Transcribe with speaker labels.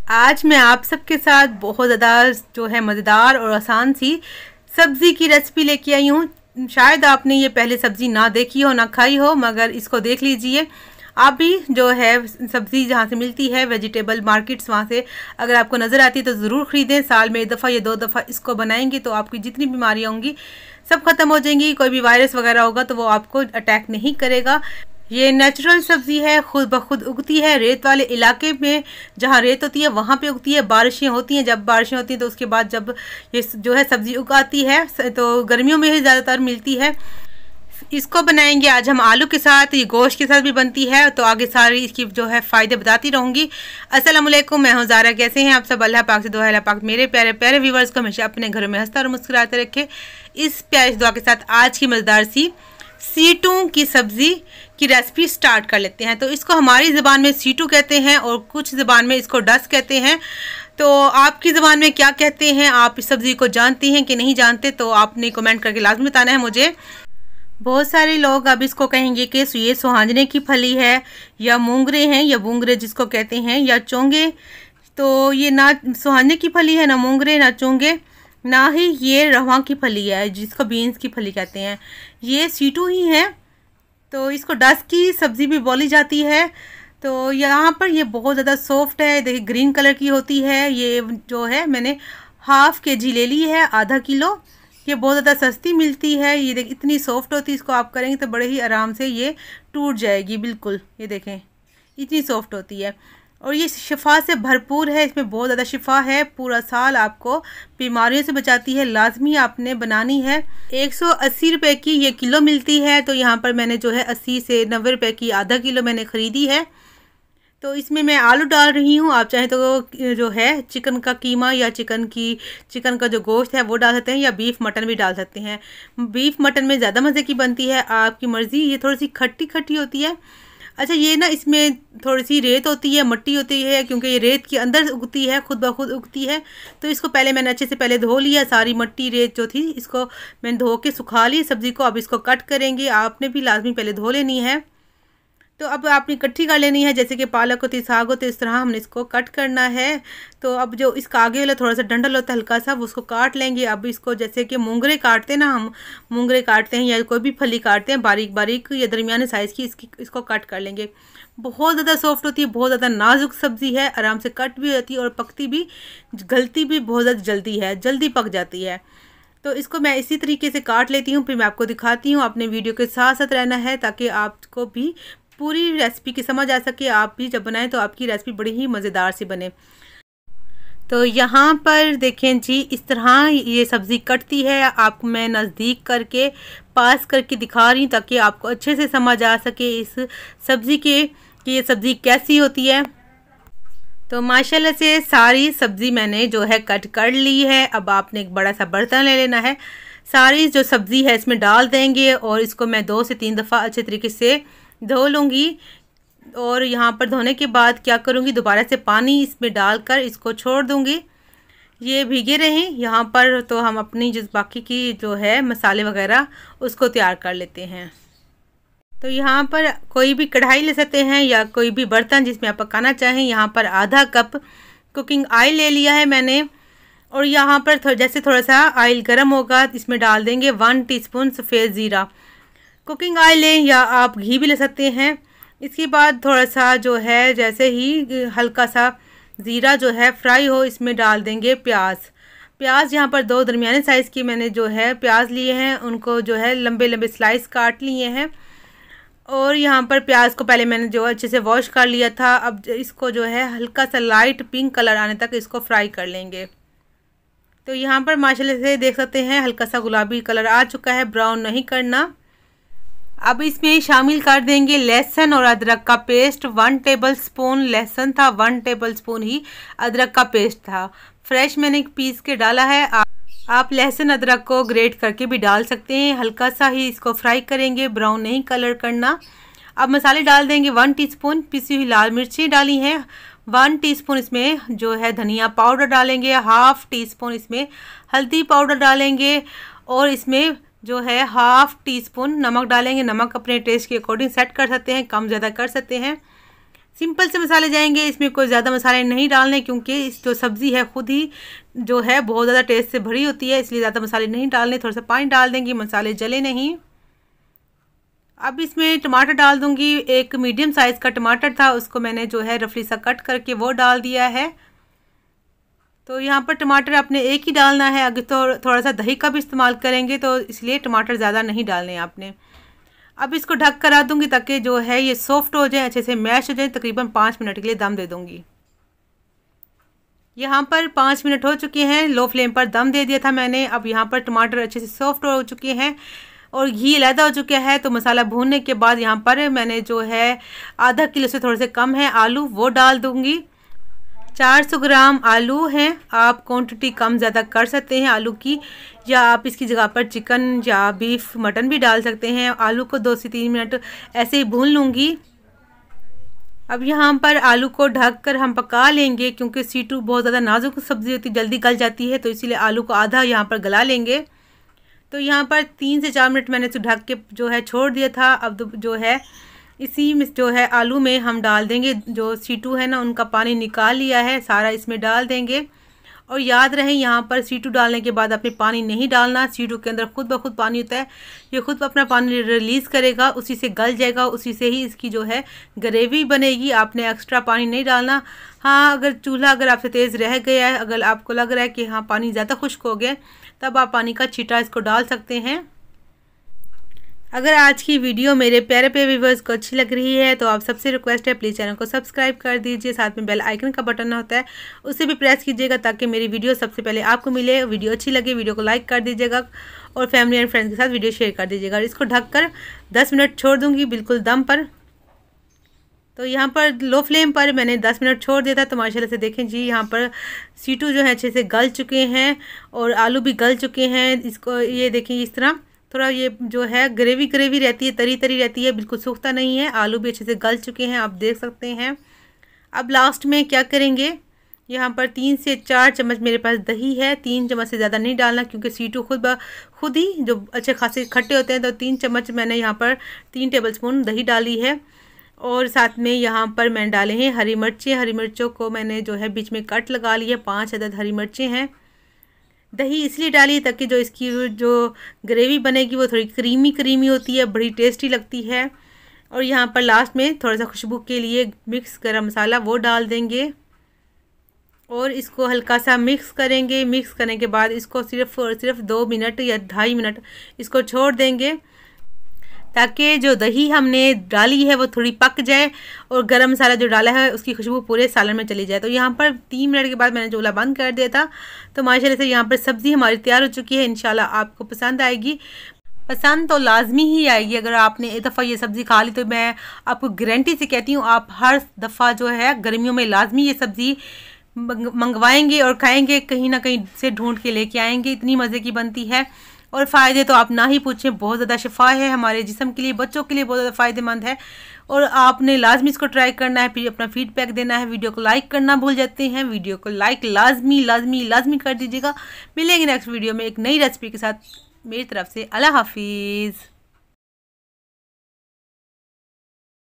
Speaker 1: आज मैं आप सबके साथ बहुत ज़्यादा जो है मज़ेदार और आसान सी सब्ज़ी की रेसिपी लेके आई हूँ। शायद आपने ये पहले सब्ज़ी ना देखी हो ना खाई हो, मगर इसको देख लीजिए। आप भी जो है सब्ज़ी जहाँ से मिलती है वेजिटेबल मार्केट्स, वहाँ से अगर आपको नज़र आती है तो ज़रूर ख़रीदें। साल में एक दफ़ा या 2 दफ़ा इसको बनाएंगे तो आपकी जितनी बीमारियाँ होंगी सब ख़त्म हो जाएंगी। कोई भी वायरस वगैरह होगा तो वो आपको अटैक नहीं करेगा। ये नेचुरल सब्ज़ी है, खुद ब खुद उगती है रेत वाले इलाके में। जहाँ रेत होती है वहाँ पे उगती है। बारिशें होती हैं, जब बारिशें होती हैं तो उसके बाद जब ये जो है सब्ज़ी उगाती है तो गर्मियों में ही ज़्यादातर मिलती है। इसको बनाएंगे आज हम आलू के साथ, ये गोश्त के साथ भी बनती है। तो आगे सारी इसकी जो है फ़ायदे बताती रहूँगी। अस्सलाम वालेकुम, मैं हूँ ज़ारा। कैसे हैं आप सब? अल्लाह पाक से दुआ है अल्लाह पाक मेरे प्यारे प्यारे व्यूवर्स को हमेशा अपने घरों में हंसता और मुस्कुराते रखे। इस प्यारी दुआ के साथ आज की मज़ेदार सी सीटों की सब्ज़ी की रेसिपी स्टार्ट कर लेते हैं। तो इसको हमारी ज़बान में सीटू कहते हैं और कुछ ज़बान में इसको डस कहते हैं। तो आपकी ज़बान में क्या कहते हैं? आप इस सब्ज़ी को जानती हैं कि नहीं जानते? तो आपने कमेंट करके लाजमी बताना है मुझे। बहुत सारे लोग अब इसको कहेंगे कि ये सुहांजने की फली है, या मूंगरे हैं, या बूंगरे जिसको कहते हैं, या चोंगे। तो ये ना सुहांजने की फली है, ना मूंगरे, ना चोंगे, ना ही ये रवा की फली है जिसको बीन्स की फली कहते हैं। ये सीटू ही है। तो इसको डस की सब्ज़ी भी बोली जाती है। तो यहाँ पर ये बहुत ज़्यादा सॉफ्ट है, देखिए ग्रीन कलर की होती है। ये जो है मैंने ½ kg ले ली है, ½ किलो। ये बहुत ज़्यादा सस्ती मिलती है। ये देख इतनी सॉफ्ट होती है, इसको आप करेंगे तो बड़े ही आराम से ये टूट जाएगी बिल्कुल। ये देखें इतनी सॉफ्ट होती है और ये शिफा से भरपूर है। इसमें बहुत ज़्यादा शिफा है, पूरा साल आपको बीमारियों से बचाती है। लाजमी आपने बनानी है। 180 रुपये की ये किलो मिलती है। तो यहाँ पर मैंने जो है 80 से 90 रुपये की ½ किलो मैंने ख़रीदी है। तो इसमें मैं आलू डाल रही हूँ। आप चाहें तो जो है चिकन का कीमा या चिकन का जो गोश्त है वो डाल सकते हैं, या बीफ मटन भी डाल सकते हैं। बीफ मटन में ज़्यादा मज़े की बनती है, आपकी मर्ज़ी। ये थोड़ी सी खट्टी खट्टी होती है। अच्छा, ये ना इसमें थोड़ी सी रेत होती है, मिट्टी होती है, क्योंकि ये रेत के अंदर उगती है, खुद ब खुद उगती है। तो इसको पहले मैंने अच्छे से पहले धो लिया, सारी मिट्टी रेत जो थी इसको मैंने धो के सुखा ली सब्ज़ी को। अब इसको कट करेंगे। आपने भी लाजमी पहले धो लेनी है। तो अब आपने इकट्ठी कर लेनी है, जैसे कि पालक होती, साग होते, इस तरह हमने इसको कट करना है। तो अब जो इसका आगे वाला थोड़ा सा डंडल होता है हल्का सा, वो उसको काट लेंगे। अब इसको जैसे कि मूंगरे काटते हैं ना, हम मूंगरे काटते हैं या कोई भी फली काटते हैं बारीक बारीक या दरमियाने साइज़ की, इसको कट कर लेंगे। बहुत ज़्यादा सॉफ्ट होती है, बहुत ज़्यादा नाजुक सब्ज़ी है, आराम से कट भी होती है और पकती भी, गलती भी बहुत ज़्यादा जल्दी है, जल्दी पक जाती है। तो इसको मैं इसी तरीके से काट लेती हूँ, फिर मैं आपको दिखाती हूँ। अपने वीडियो के साथ साथ रहना है ताकि आपको भी पूरी रेसिपी की समझ आ सके। आप भी जब बनाएं तो आपकी रेसिपी बड़ी ही मज़ेदार सी बने। तो यहाँ पर देखें जी, इस तरह ये सब्ज़ी कटती है। आपको मैं नज़दीक करके पास करके दिखा रही हूँ ताकि आपको अच्छे से समझ आ सके इस सब्ज़ी के कि ये सब्ज़ी कैसी होती है। तो माशाल्लाह से सारी सब्ज़ी मैंने जो है कट कर ली है। अब आपने एक बड़ा सा बर्तन ले लेना है, सारी जो सब्ज़ी है इसमें डाल देंगे और इसको मैं 2 से 3 दफ़ा अच्छे तरीके से धो लूँगी। और यहाँ पर धोने के बाद क्या करूँगी, दोबारा से पानी इसमें डालकर इसको छोड़ दूँगी, ये भीगे रहें यहाँ पर। तो हम अपनी जिस बाकी की जो है मसाले वगैरह उसको तैयार कर लेते हैं। तो यहाँ पर कोई भी कढ़ाई ले सकते हैं या कोई भी बर्तन जिसमें आप पकाना चाहें। यहाँ पर ½ कप कुकिंग ऑयल ले लिया है मैंने। और यहाँ पर जैसे थोड़ा सा ऑयल गर्म होगा इसमें डाल देंगे 1 टीस्पून सफ़ेद ज़ीरा। कुकिंग ऑयल लें या आप घी भी ले सकते हैं। इसके बाद थोड़ा सा जो है जैसे ही हल्का सा ज़ीरा जो है फ्राई हो, इसमें डाल देंगे प्याज। यहाँ पर 2 दरमियाने साइज़ की मैंने जो है प्याज लिए हैं, उनको जो है लंबे लंबे स्लाइस काट लिए हैं। और यहाँ पर प्याज को पहले मैंने जो अच्छे से वॉश कर लिया था। अब इसको जो है हल्का सा लाइट पिंक कलर आने तक इसको फ्राई कर लेंगे। तो यहाँ पर माशाल्लाह से देख सकते हैं हल्का सा गुलाबी कलर आ चुका है, ब्राउन नहीं करना। अब इसमें शामिल कर देंगे लहसुन और अदरक का पेस्ट। 1 टेबलस्पून लहसुन था, 1 टेबलस्पून ही अदरक का पेस्ट था। फ्रेश मैंने पीस के डाला है। आप लहसुन अदरक को ग्रेट करके भी डाल सकते हैं। हल्का सा ही इसको फ्राई करेंगे, ब्राउन नहीं कलर करना। अब मसाले डाल देंगे। 1 टीस्पून पिसी हुई लाल मिर्ची डाली हैं, 1 टीस्पून इसमें जो है धनिया पाउडर डालेंगे, ½ टीस्पून इसमें हल्दी पाउडर डालेंगे और इसमें जो है ½ टीस्पून नमक डालेंगे। नमक अपने टेस्ट के अकॉर्डिंग सेट कर सकते हैं, कम ज़्यादा कर सकते हैं। सिंपल से मसाले जाएंगे, इसमें कोई ज़्यादा मसाले नहीं डालने क्योंकि इस जो सब्ज़ी है खुद ही जो है बहुत ज़्यादा टेस्ट से भरी होती है, इसलिए ज़्यादा मसाले नहीं डालने। थोड़ा सा पानी डाल देंगे, मसाले जले नहीं। अब इसमें टमाटर डाल दूंगी। एक मीडियम साइज़ का टमाटर था, उसको मैंने जो है रफली सा कट करके वो डाल दिया है। तो यहाँ पर टमाटर आपने एक ही डालना है, अगर तो थोड़ा सा दही का भी इस्तेमाल करेंगे तो इसलिए टमाटर ज़्यादा नहीं डालने आपने। अब इसको ढक कर आ दूँगी ताकि जो है ये सॉफ्ट हो जाए, अच्छे से मैश हो जाए। तकरीबन 5 मिनट के लिए दम दे दूँगी। यहाँ पर 5 मिनट हो चुके हैं, लो फ्लेम पर दम दे दिया था मैंने। अब यहाँ पर टमाटर अच्छे से सॉफ्ट हो चुके हैं और घी अलहदा हो चुका है। तो मसाला भूनने के बाद यहाँ पर मैंने जो है आधा किलो से थोड़े से कम है आलू, वो डाल दूँगी। 400 ग्राम आलू हैं, आप क्वांटिटी कम ज़्यादा कर सकते हैं आलू की, या आप इसकी जगह पर चिकन या बीफ मटन भी डाल सकते हैं। आलू को 2 से 3 मिनट ऐसे ही भून लूँगी। अब यहाँ पर आलू को ढककर हम पका लेंगे क्योंकि सीटू बहुत ज़्यादा नाजुक सब्ज़ी होती है, जल्दी गल जाती है, तो इसीलिए आलू को आधा यहाँ पर गला लेंगे। तो यहाँ पर 3 से 4 मिनट मैंने इसे ढक के जो है छोड़ दिया था। अब जो है इसी में जो है आलू में हम डाल देंगे जो सीटू है ना, उनका पानी निकाल लिया है, सारा इसमें डाल देंगे। और याद रहे यहाँ पर सीटू डालने के बाद आपने पानी नहीं डालना। सीटू के अंदर खुद ब खुद पानी होता है, ये खुद अपना पानी रिलीज़ करेगा, उसी से गल जाएगा, उसी से ही इसकी जो है ग्रेवी बनेगी। आपने एक्स्ट्रा पानी नहीं डालना। हाँ, अगर चूल्हा अगर आपसे तेज़ रह गया है, अगर आपको लग रहा है कि हाँ पानी ज़्यादा खुश्क हो गया, तब आप पानी का छींटा इसको डाल सकते हैं। अगर आज की वीडियो मेरे प्यारे प्यारे व्यूवर्स को अच्छी लग रही है तो आप सबसे रिक्वेस्ट है प्लीज़ चैनल को सब्सक्राइब कर दीजिए, साथ में बेल आइकन का बटन होता है उसे भी प्रेस कीजिएगा ताकि मेरी वीडियो सबसे पहले आपको मिले। वीडियो अच्छी लगे वीडियो को लाइक कर दीजिएगा और फैमिली एंड फ्रेंड्स के साथ वीडियो शेयर कर दीजिएगा। इसको ढककर 10 मिनट छोड़ दूँगी बिल्कुल दम पर। तो यहाँ पर लो फ्लेम पर मैंने 10 मिनट छोड़ दिया था। तो माशाल्लाह से देखें जी, यहाँ पर सीटू जो है अच्छे से गल चुके हैं और आलू भी गल चुके हैं। इसको ये देखिए इस तरह थोड़ा ये जो है ग्रेवी ग्रेवी रहती है, तरी तरी रहती है, बिल्कुल सूखता नहीं है। आलू भी अच्छे से गल चुके हैं, आप देख सकते हैं। अब लास्ट में क्या करेंगे, यहाँ पर 3 से 4 चम्मच मेरे पास दही है। 3 चम्मच से ज़्यादा नहीं डालना क्योंकि सीटू खुद ही जो अच्छे खासे खट्टे होते हैं। तो 3 चम्मच मैंने यहाँ पर 3 टेबलस्पून दही डाली है। और साथ में यहाँ पर मैंने डाले हैं हरी मिर्चें। हरी मिर्चों को मैंने जो है बीच में कट लगा ली है, 5 अदद हरी मिर्चें हैं। दही इसलिए डाली ताकि जो इसकी जो ग्रेवी बनेगी वो थोड़ी क्रीमी क्रीमी होती है, बड़ी टेस्टी लगती है। और यहाँ पर लास्ट में थोड़ा सा खुशबू के लिए मिक्स गरम मसाला वो डाल देंगे और इसको हल्का सा मिक्स करेंगे। मिक्स करने के बाद इसको सिर्फ 2 मिनट या 2.5 मिनट इसको छोड़ देंगे ताकि जो दही हमने डाली है वो थोड़ी पक जाए और गरम मसाला जो डाला है उसकी खुशबू पूरे सालन में चली जाए। तो यहाँ पर 3 मिनट के बाद मैंने चूल्हा बंद कर दिया था। तो माशाल्लाह से यहाँ पर सब्ज़ी हमारी तैयार हो चुकी है। इंशाल्लाह आपको पसंद आएगी। पसंद तो लाजमी ही आएगी। अगर आपने एक दफ़ा ये सब्ज़ी खा ली तो मैं आपको गारंटी से कहती हूँ आप हर दफ़ा जो है गर्मियों में लाजमी ये सब्ज़ी मंगवाएंगे और खाएँगे, कहीं ना कहीं से ढूँढ के लेके आएँगे। इतनी मज़े की बनती है और फ़ायदे तो आप ना ही पूछें, बहुत ज़्यादा शिफा है हमारे जिस्म के लिए, बच्चों के लिए बहुत ज़्यादा फ़ायदेमंद है। और आपने लाजमी इसको ट्राई करना है, फिर अपना फीडबैक देना है। वीडियो को लाइक करना भूल जाते हैं, वीडियो को लाइक लाजमी कर दीजिएगा। मिलेंगे नेक्स्ट वीडियो में एक नई रेसिपी के साथ। मेरी तरफ से अल्लाह हाफिज़।